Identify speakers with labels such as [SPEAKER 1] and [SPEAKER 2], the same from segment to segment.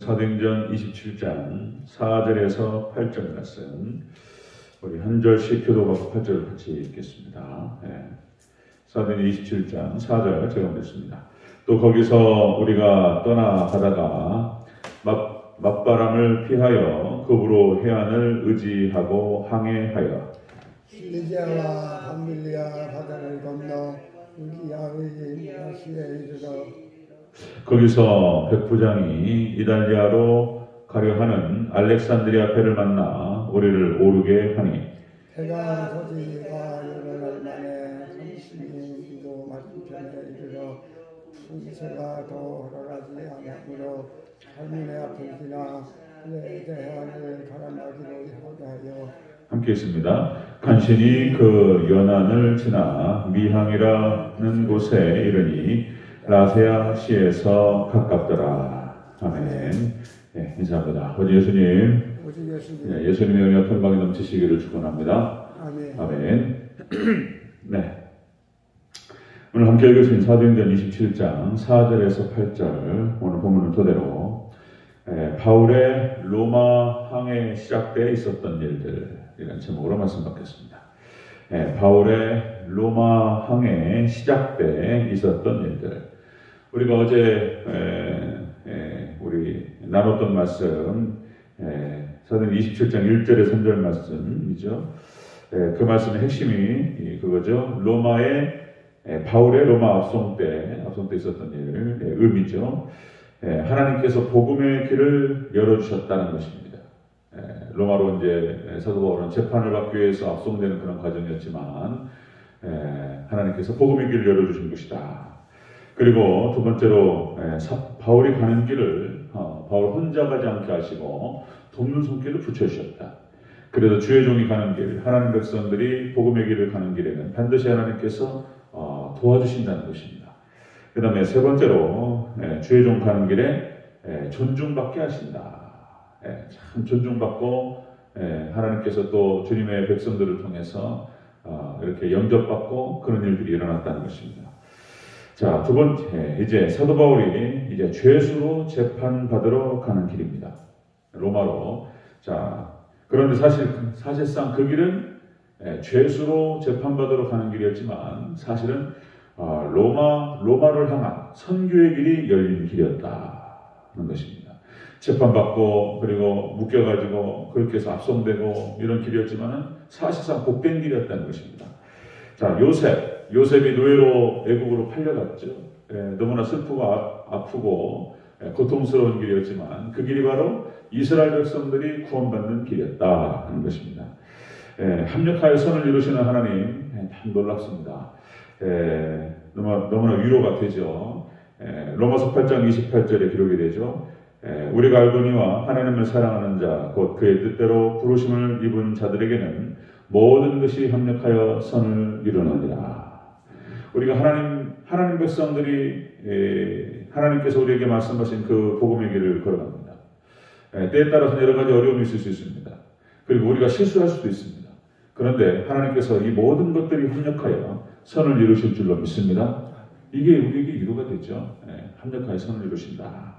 [SPEAKER 1] 사도행전 27장 4절에서 8절 말씀, 우리 한 절씩 교도받고 8절을 같이 읽겠습니다. 사도행전 27장 4절 제가 읽겠습니다. 또 거기서 우리가 떠나가다가 맞바람을 피하여 급으로 해안을 의지하고 항해하여
[SPEAKER 2] 실리기아와 밤빌리아 바다를 건너 루기아의 미나시에 이르러
[SPEAKER 1] 거기서 백부장이 이달리아로 가려 하는 알렉산드리아 배를 만나 우리를 오르게 하니
[SPEAKER 2] 해가 서지가 여러 날 만에 32도 맞은편에 이르러 풍세가 더 허락하지 않으므로 할문의 앞을 지나 내 대한을 가라마기로 하여
[SPEAKER 1] 함께 있습니다. 간신히 그 연안을 지나 미항이라는 곳에 이르니 라세아 시에서 가깝더라. 아멘. 네, 인사합니다. 오직 예수님, 예수님의 은혜와 평강이 넘치시기를 축원합니다.
[SPEAKER 2] 아멘.
[SPEAKER 1] 아멘. 네. 오늘 함께 읽으신 사도행전 27장 4절에서 8절 오늘 본문을 토대로 바울의 로마 항해 시작때 있었던 일들이라는 제목으로 말씀 받겠습니다. 바울의 로마 항해 시작 때 있었던 일들. 우리가 어제 우리 나눴던 말씀, 사도행전 27장 1절에 3절 말씀이죠. 그 말씀의 핵심이 그거죠. 바울의 로마 압송 때 있었던 일, 의미죠. 하나님께서 복음의 길을 열어주셨다는 것입니다. 로마로 이제 사도 바울은 재판을 받기 위해서 압송되는 그런 과정이었지만 하나님께서 복음의 길을 열어주신 것이다. 그리고 두 번째로 바울이 가는 길을 바울 혼자 가지 않게 하시고 돕는 손길을 붙여주셨다. 그래서 주의 종이 가는 길, 하나님 백성들이 복음의 길을 가는 길에는 반드시 하나님께서 도와주신다는 것입니다. 그 다음에 세 번째로 주의 종 가는 길에 존중받게 하신다. 참 존중받고 하나님께서 또 주님의 백성들을 통해서 이렇게 영접받고 그런 일들이 일어났다는 것입니다. 자, 두 번째, 이제 사도 바울이 이제 죄수로 재판받으러 가는 길입니다. 로마로. 자, 그런데 사실상 그 길은 죄수로 재판받으러 가는 길이었지만 사실은 로마를 향한 선교의 길이 열린 길이었다는 것입니다. 재판받고 그리고 묶여가지고 그렇게 해서 압송되고 이런 길이었지만 사실상 복된 길이었다는 것입니다. 자, 요셉이 노예로 애국으로 팔려갔죠. 너무나 슬프고 아프고 고통스러운 길이었지만 그 길이 바로 이스라엘 백성들이 구원받는 길이었다는 것입니다. 합력하여 선을 이루시는 하나님 참 놀랍습니다. 너무나 위로가 되죠. 로마서 8장 28절에 기록이 되죠. 우리가 알거니와 하나님을 사랑하는 자 곧 그의 뜻대로 부르심을 입은 자들에게는 모든 것이 합력하여 선을 이루느니라. 우리가 하나님 백성들이 하나님께서 우리에게 말씀하신 그 복음의 길을 걸어갑니다. 때에 따라서는 여러 가지 어려움이 있을 수 있습니다. 그리고 우리가 실수할 수도 있습니다. 그런데 하나님께서 이 모든 것들이 합력하여 선을 이루실 줄로 믿습니다. 이게 우리에게 위로가 되죠. 합력하여 선을 이루신다.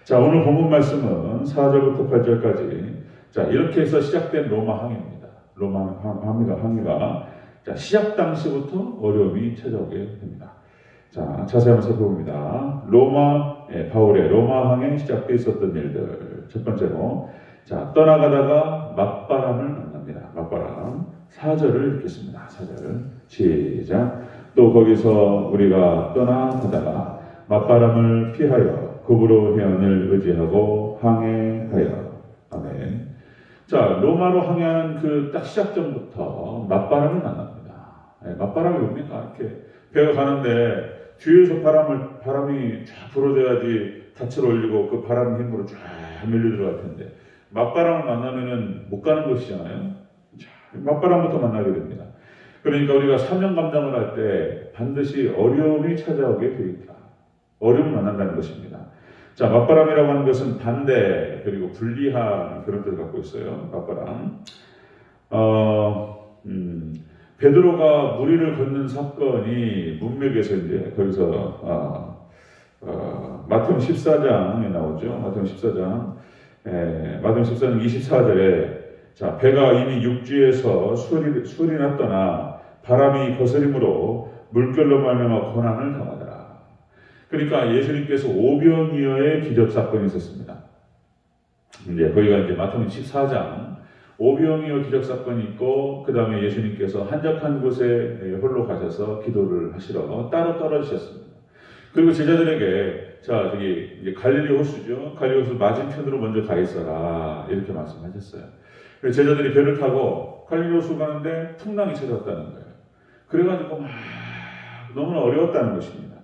[SPEAKER 1] 자, 오늘 본문 말씀은 4절부터 8절까지 자, 이렇게 해서 시작된 로마 항해입니다. 로마 항해가 자, 시작 당시부터 어려움이 찾아오게 됩니다. 자, 자세히 한번 살펴봅니다. 바울의 로마 항해 시작 때 있었던 일들. 첫 번째로, 자, 떠나가다가 맞바람을 만납니다. 맞바람. 4절을 읽겠습니다. 4절. 시작. 또 거기서 우리가 떠나가다가 맞바람을 피하여 급으로 해안을 의지하고 항해하여. 아멘. 자, 로마로 항해하는 그 딱 시작전부터 맞바람을 만납니다. 맞바람이 뭡니까? 이렇게 배가 가는데 뒤에서 바람이 쫙 불어줘야지 닻을 올리고 그 바람 힘으로 쫙 밀려 들어갈 텐데 맞바람을 만나면은 못 가는 것이잖아요. 자, 맞바람부터 만나게 됩니다. 그러니까 우리가 사명 감당을 할 때 반드시 어려움이 찾아오게 되어 있다. 어려움을 만난다는 것입니다. 자, 맞바람이라고 하는 것은 반대 그리고 불리한 그런 뜻을 갖고 있어요. 맞바람. 베드로가 무리를 걷는 사건이 문맥에서 이제 거기서 마태복음 14장에 나오죠. 마태복음 14장, 마태복음 14장 24절에 자, 배가 이미 육지에서 술이 났더나 바람이 거스림으로 물결로 말미암아 고난을 당하더라. 그러니까 예수님께서 오병이어의 기적 사건이 있었습니다. 이제 거기가 이제 마태복음 14장 오병이어 기적 사건이 있고 그 다음에 예수님께서 한적한 곳에 홀로 가셔서 기도를 하시러 따로 떨어지셨습니다. 그리고 제자들에게 자 저기 이제 갈릴리 호수죠. 갈릴리 호수 맞은편으로 먼저 가 있어라 이렇게 말씀하셨어요. 그래서 제자들이 배를 타고 갈릴리 호수 가는데 풍랑이 찾아왔다는 거예요. 그래가지고 막 너무나 어려웠다는 것입니다.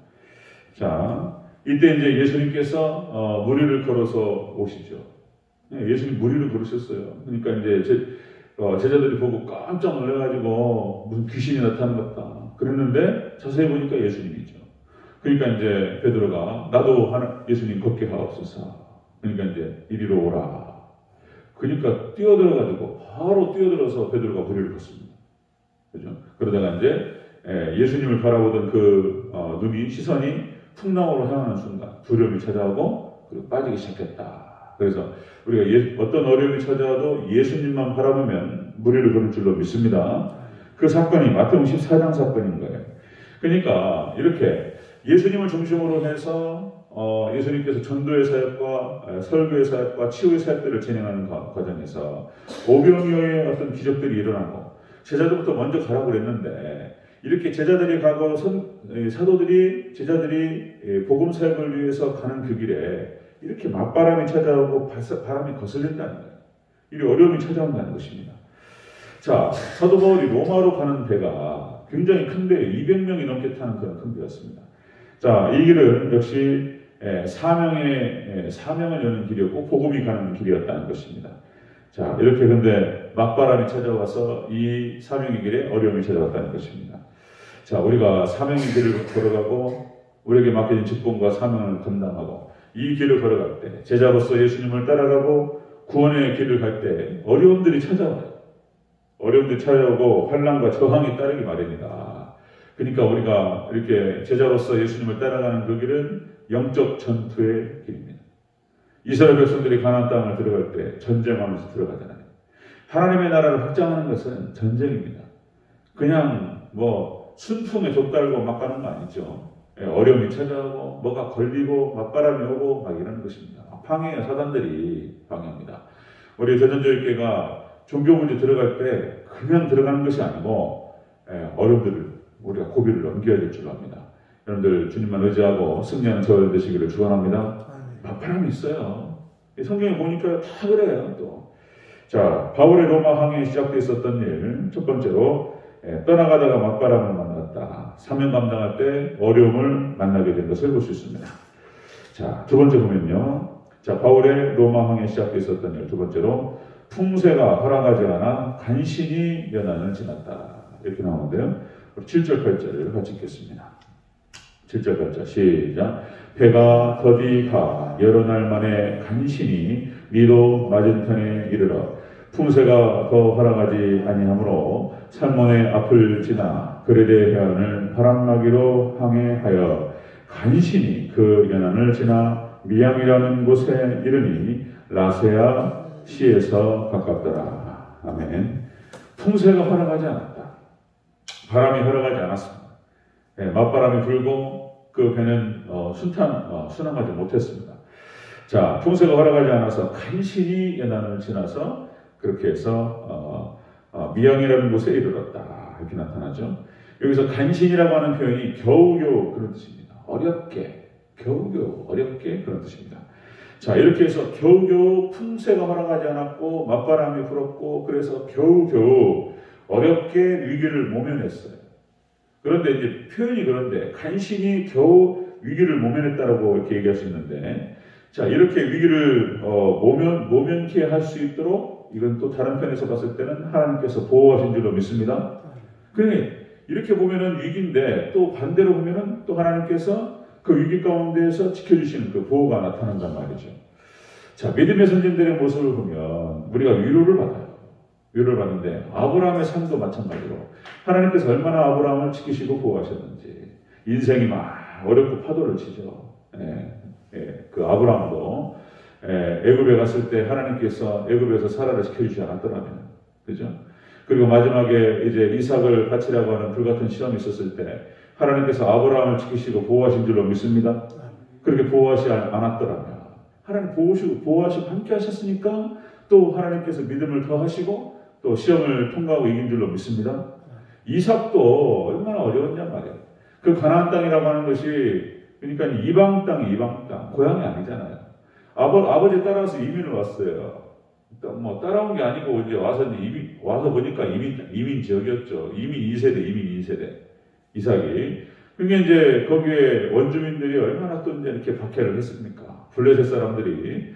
[SPEAKER 1] 자 이때 이제 예수님께서 무리를 걸어서 오시죠. 예수님 무리를 걸으셨어요. 그러니까 이제 제자들이 보고 깜짝 놀라가지고 무슨 귀신이 나타난 것 같다. 그랬는데 자세히 보니까 예수님이죠. 그러니까 이제 베드로가 나도 예수님 걷게 하옵소서. 그러니까 이제 이리로 오라. 그러니까 뛰어들어가지고 바로 뛰어들어서 베드로가 무리를 걷습니다. 그죠? 그러다가 이제 예수님을 바라보던 그 시선이 풍랑으로 향하는 순간 두려움이 찾아오고 그리고 빠지기 시작했다. 그래서 우리가 어떤 어려움이 찾아와도 예수님만 바라보면 무리를 걸을 줄로 믿습니다. 그 사건이 마태복음 14장 사건인 거예요. 그러니까 이렇게 예수님을 중심으로 해서 예수님께서 전도의 사역과 설교의 사역과 치유의 사역들을 진행하는 과정에서 오병이어의 어떤 기적들이 일어나고 제자들부터 먼저 가라고 그랬는데 이렇게 제자들이 가고 사도들이 제자들이 복음 사역을 위해서 가는 그 길에 이렇게 맞바람이 찾아오고 바람이 거슬린다는 거예요. 이 어려움이 찾아온다는 것입니다. 자, 사도 바울이 로마로 가는 배가 굉장히 큰데 200명이 넘게 타는 그런 큰 배였습니다. 자, 이 길은 역시 사명을 여는 길이었고 복음이 가는 길이었다는 것입니다. 자, 이렇게 근데 맞바람이 찾아와서 이 사명의 길에 어려움이 찾아왔다는 것입니다. 자, 우리가 사명의 길을 걸어가고 우리에게 맡겨진 직분과 사명을 감당하고 이 길을 걸어갈 때 제자로서 예수님을 따라가고 구원의 길을 갈 때 어려움들이 찾아와요. 어려움들이 찾아오고 환난과 저항이 따르기 마련이다. 그러니까 우리가 이렇게 제자로서 예수님을 따라가는 그 길은 영적 전투의 길입니다. 이스라엘 백성들이 가나안 땅을 들어갈 때 전쟁하면서 들어가잖아요. 하나님의 나라를 확장하는 것은 전쟁입니다. 그냥 순풍에 돛달고 막 가는 거 아니죠. 어려움이 찾아오고 뭐가 걸리고 맞바람이 오고 막 이러는 것입니다. 방해해요. 사단들이 방해합니다. 우리 대전교회가 종교 문제 들어갈 때 그냥 들어가는 것이 아니고 어려움들을 우리가 고비를 넘겨야 될 줄 압니다. 여러분들 주님만 의지하고 승리하는 저들 되시기를 축원합니다. 맞바람이 있어요. 성경에 보니까 다 그래요. 또 자, 바울의 로마 항해에 시작돼 있었던 일 첫 번째로 떠나가다가 맞바람을 만났다. 사명 감당할 때 어려움을 만나게 된 것을 볼 수 있습니다. 자, 두 번째 보면요. 자, 바울의 로마 항해에 시작돼 있었던 일 두 번째로 풍세가 허락하지 않아 간신히 연한을 지났다. 이렇게 나오는데요. 7절 8절을 같이 읽겠습니다. 7절 8절 시작. 배가 더디 가 여러 날 만에 간신히 미도 맞은편에 이르러 풍세가 더 허락하지 아니하므로 살몬의 앞을 지나 그레데 해안을 바람나기로 항해하여 간신히 그 연안을 지나 미양이라는 곳에 이르니 라세아 시에서 가깝더라. 아멘. 풍세가 허락하지 않았다. 바람이 허락하지 않았습니다. 맞바람이 불고 그 배는 순항하지 못했습니다. 자, 풍세가 허락하지 않아서 간신히 연안을 지나서 그렇게 해서 미양이라는 곳에 이르렀다. 이렇게 나타나죠. 여기서 간신이라고 하는 표현이 겨우겨우 그런 뜻입니다. 어렵게, 겨우겨우, 어렵게 그런 뜻입니다. 자, 이렇게 해서 겨우겨우 풍세가 허락하지 않았고 맞바람이 불었고 그래서 겨우겨우 어렵게 위기를 모면했어요. 그런데 이제 표현이 그런데 간신히 겨우 위기를 모면했다라고 이렇게 얘기할 수 있는데 자, 이렇게 위기를 모면케 할 수 있도록 이건 또 다른 편에서 봤을 때는 하나님께서 보호하신 줄로 믿습니다. 그러니 이렇게 보면은 위기인데 또 반대로 보면은 또 하나님께서 그 위기 가운데에서 지켜주시는 그 보호가 나타난단 말이죠. 자, 믿음의 선진들의 모습을 보면 우리가 위로를 받아요. 위로를 받는데 아브라함의 삶도 마찬가지로 하나님께서 얼마나 아브라함을 지키시고 보호하셨는지 인생이 막 어렵고 파도를 치죠. 그 아브라함도 애굽에 갔을 때 하나님께서 애굽에서 사라를 지켜주지 않았더라면, 그죠? 그리고 마지막에 이제 이삭을 바치라고 하는 불같은 시험이 있었을 때 하나님께서 아브라함을 지키시고 보호하신 줄로 믿습니다. 그렇게 보호하지 않았더라면 하나님 보호하시고 함께 하셨으니까 또 하나님께서 믿음을 더하시고 또 시험을 통과하고 이긴 줄로 믿습니다. 이삭도 얼마나 어려웠냔 말이에요. 그 가나안 땅이라고 하는 것이 그러니까 이방 땅이 이방 땅, 고향이 아니잖아요. 아버지 따라서 이민을 왔어요. 뭐 따라온 게 아니고 이제 와서 보니까 이민 지역이었죠. 이민 2세대 이삭이. 그러니까 이제 거기에 원주민들이 얼마나 또 이제 이렇게 박해를 했습니까? 블레셋 사람들이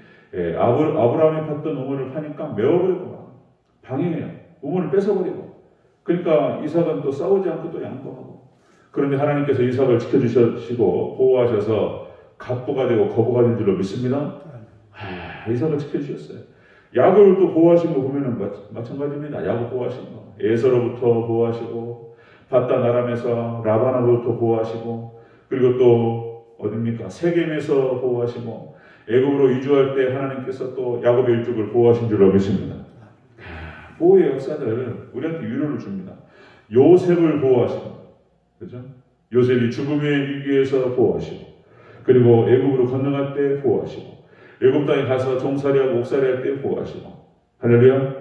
[SPEAKER 1] 아브라함이 팠던 우물을 파니까 메어버리고 방해해요. 우물을 뺏어버리고. 그러니까 이삭은 또 싸우지 않고 또 양보하고. 그런데 하나님께서 이삭을 지켜주시고 보호하셔서 갑부가 되고 거부가 된 줄로 믿습니다. 이삭을 지켜주셨어요. 야곱을 또 보호하신 거 보면은 마찬가지입니다. 야곱 보호하신 거. 에서로부터 보호하시고, 바단 아람에서 라반으로부터 보호하시고, 그리고 또 어딥니까? 세겜에서 보호하시고, 애굽으로 이주할 때 하나님께서 또 야곱의 일족을 보호하신 줄로 믿습니다. 보호의 역사들 우리한테 위로를 줍니다. 요셉을 보호하시고, 그죠? 요셉이 죽음의 위기에서 보호하시고, 그리고 애굽으로 건너갈 때 보호하시고, 애굽 땅에 가서 종살이하고 옥살이할 때 보호하시고. 할렐루야.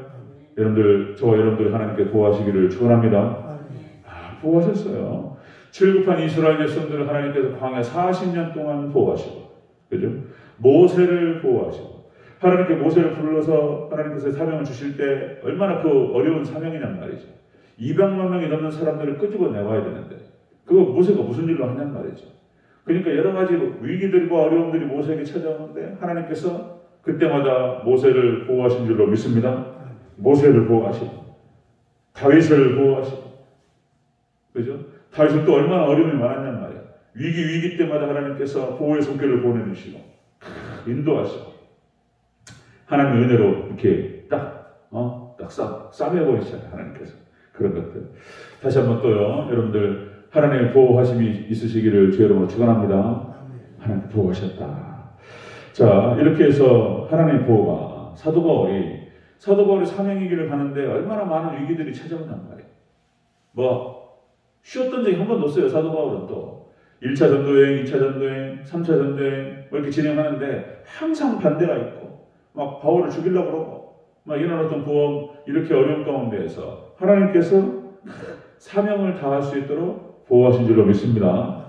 [SPEAKER 1] 여러분들, 저와 여러분들 하나님께 보호하시기를 축원합니다. 보호하셨어요. 출국한 이스라엘 백성들을 하나님께서 광야 40년 동안 보호하시고, 그죠? 모세를 보호하시고, 하나님께 모세를 불러서 하나님께서 사명을 주실 때 얼마나 그 어려운 사명이냔 말이죠. 200만 명이 넘는 사람들을 끄집어내와야 되는데 그거 모세가 무슨 일로 하냔 말이죠. 그러니까 여러 가지 위기들과 어려움들이 모세에게 찾아오는데 하나님께서 그때마다 모세를 보호하신 줄로 믿습니다. 모세를 보호하시고 다윗을 보호하시고, 그죠? 다윗은 또 얼마나 어려움이 많았냔 말이야. 위기 때마다 하나님께서 보호의 손길을 보내주시고 인도하시고 하나님의 은혜로 이렇게 딱 싸매버리시잖아요. 하나님께서 그런 것들. 다시 한번 또요, 여러분들 하나님의 보호하심이 있으시기를 주 여러분 축원합니다. 하나님 보호하셨다. 자, 이렇게 해서 하나님의 보호가 사도 바울이 사명이기를 가는데 얼마나 많은 위기들이 찾아온단 말이에요. 뭐 쉬었던 적이 한 번도 없어요. 사도 바울은 또 1차 전도여행, 2차 전도여행, 3차 전도여행 이렇게 진행하는데 항상 반대가 있고 막 바울을 죽이려고 그러고 막 이런 어떤 보험 이렇게 어려운 가운데에서 하나님께서 사명을 다할 수 있도록 보호하신 줄로 믿습니다.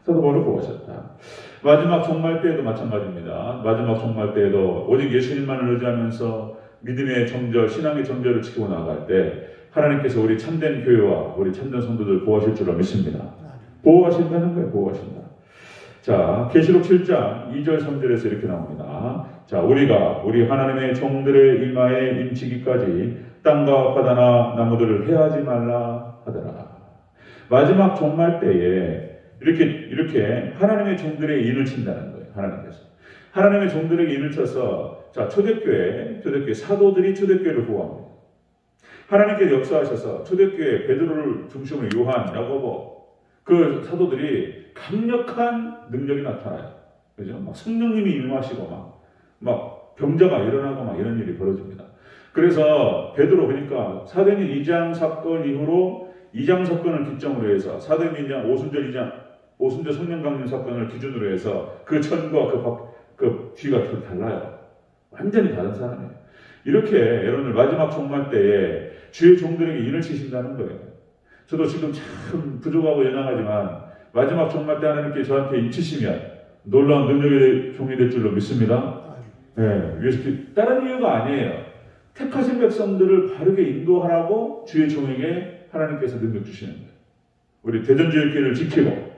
[SPEAKER 1] 사도 바울을 보호하셨다. 마지막 종말 때에도 마찬가지입니다. 마지막 종말 때에도 오직 예수님만을 의지하면서 믿음의 정절, 신앙의 정절을 지키고 나갈 때 하나님께서 우리 참된 교회와 우리 참된 성도들 보호하실 줄로 믿습니다. 보호하신다는 거예요. 보호하신다. 자, 계시록 7장 2절 3절에서 이렇게 나옵니다. 자, 우리가 우리 하나님의 종들의 이마에 임치기까지 땅과 바다나 나무들을 해하지 말라 하더라. 마지막 종말 때에 이렇게 하나님의 종들의 인을 친다는 거예요. 하나님의 종들에게 인을 쳐서 자, 초대교회 사도들이 초대교회를 보호합니다. 하나님께서 역사하셔서 초대교회 베드로를 중심으로 요한, 야고보 그 사도들이 강력한 능력이 나타나요. 그죠? 막 성령님이 임하시고 막 병자가 일어나고 막 이런 일이 벌어집니다. 그래서 베드로 보니까 사도행전 2장 사건 이후로 2장 사건을 기점으로 해서 사도행전 2장 오순절 성령 강림 사건을 기준으로 해서 그 전과 그 뒤가 좀 달라요. 완전히 다른 사람이에요. 이렇게 여러분들 마지막 종말 때에 주의 종들에게 인을 치신다는 거예요. 저도 지금 참 부족하고 연약하지만 마지막 종말 때 하나님께 저한테 인치시면 놀라운 능력의 종이 될 줄로 믿습니다. 다른 이유가 아니에요. 택하신 백성들을 바르게 인도하라고 주의 종에게 하나님께서 능력 주시는 거예요. 우리 대전주의 길을 지키고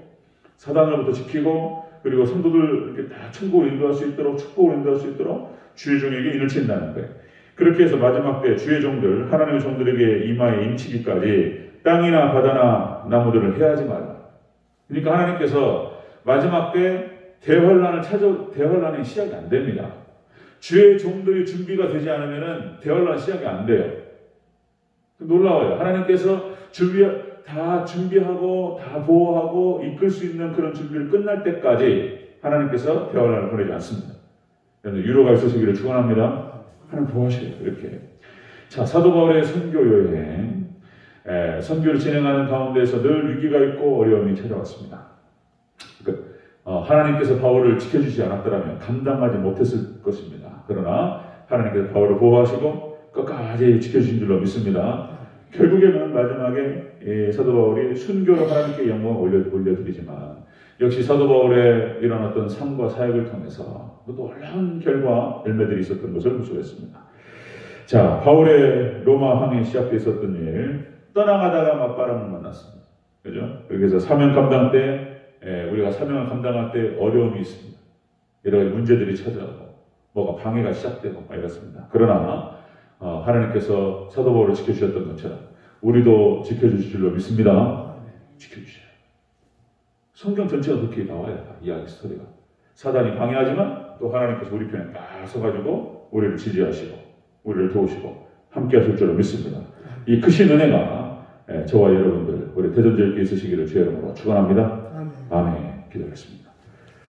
[SPEAKER 1] 사단으로부터 지키고 그리고 성도들 이렇게 다 천국으로 인도할 수 있도록 축복으로 인도할 수 있도록 주의 종에게 인을 친다는 거예요. 그렇게 해서 마지막 때 주의 종들 하나님의 종들에게 이마에 임치기까지 땅이나 바다나 나무들을 해하지 말라. 그러니까 하나님께서 마지막 때 대환란이 시작이 안 됩니다. 주의 종들이 준비가 되지 않으면 대환란 시작이 안 돼요. 놀라워요. 하나님께서 다 준비하고 다 보호하고 이끌 수 있는 그런 준비를 끝날 때까지 하나님께서 대화를 보내지 않습니다. 유로가 있으시기를 축원합니다. 하나님 보호하시겠다 이렇게. 자, 사도 바울의 선교 여행, 선교를 진행하는 가운데에서 늘 위기가 있고 어려움이 찾아왔습니다. 하나님께서 바울을 지켜주지 않았더라면 감당하지 못했을 것입니다. 그러나 하나님께서 바울을 보호하시고 끝까지 지켜주신 줄로 믿습니다. 결국에는 마지막에 사도 바울이 순교로 하나님께 영광을 올려드리지만 역시 사도 바울의 일어났던 삶과 사역을 통해서 또 놀라운 결과 열매들이 있었던 것을 볼 수가 있습니다. 자, 바울의 로마 항에 시작되어 있었던 일, 떠나가다가 맞바람을 만났습니다. 그죠? 그래서 사명 감당 때 우리가 사명을 감당할 때 어려움이 있습니다. 여러 가지 문제들이 찾아오고 뭐가 방해가 시작되고 이렇습니다. 그러나 하나님께서 사도 바울을 지켜주셨던 것처럼 우리도 지켜주실 줄로 믿습니다. 지켜주셔요. 성경 전체가 그렇게 나와요. 이야기 스토리가. 사단이 방해하지만 또 하나님께서 우리 편에 딱 서가지고 우리를 지지하시고 우리를 도우시고 함께 하실 줄로 믿습니다. 이 크신 은혜가 저와 여러분들 우리 대전제일교회 있으시기를 주의 이름으로 축원합니다. 아멘. 기도하겠습니다.